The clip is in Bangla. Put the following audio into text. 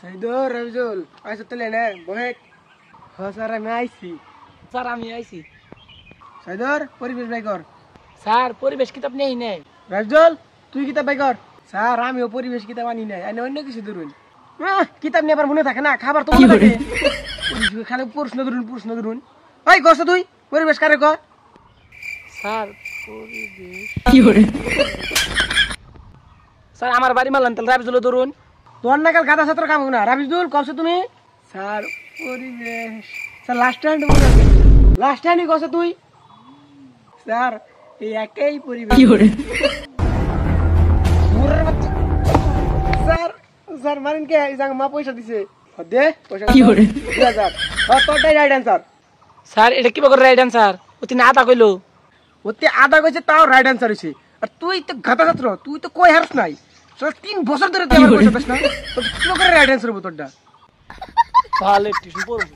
সাইদুর রাবিজুল আইছো তেলে না বহে স্যার আমি আইছি স্যার আমি আইছি সাইদুর পরিবেশ বাই কর স্যার পরিবেশ কিতাব নেই নেই রাবিজুল তুই কিতাব বাই কর স্যার আমিও পরিবেশ কিতাব আনি নাই আনি অন্য কিছু ধরুন কিতাব নিয়ে আবার মনে থাকে না খাবার তো মনে থাকে খালি প্রশ্ন ধরুন ওই গছ তুই পরিবেশ কারে কর স্যার পরিবেশ স্যার আমার বাড়ি মারলাম তাহলে রাবিজুল ধরুন তোর নাকাল গাদা ছাত্র কাম না রাবিজুল কছ তুমি স্যার পরিবেশ স্যার লাস্ট হ্যান্ডই কছ তুই স্যার এই একই পরিবেশ স্যার স্যার মারেন কে এই জায়গা মা পয়সা দিছে দে পয়সা 2000 তোরটাই রাইট অ্যান্সার স্যার এটা কি বকর রাইট অ্যান্সার ওতি না আদা কইলো ওতে আদা কইছে তাও রাইট অ্যান্সার হইছে আর তুই তো গাদা ছাত্র তুই তো কই হারস নাই 3 বছর ধরে তুই আমার পয়সা দিস না তো কি করে রাইট অ্যান্সার হবো তোরটা তাহলে টিউশন পড়ব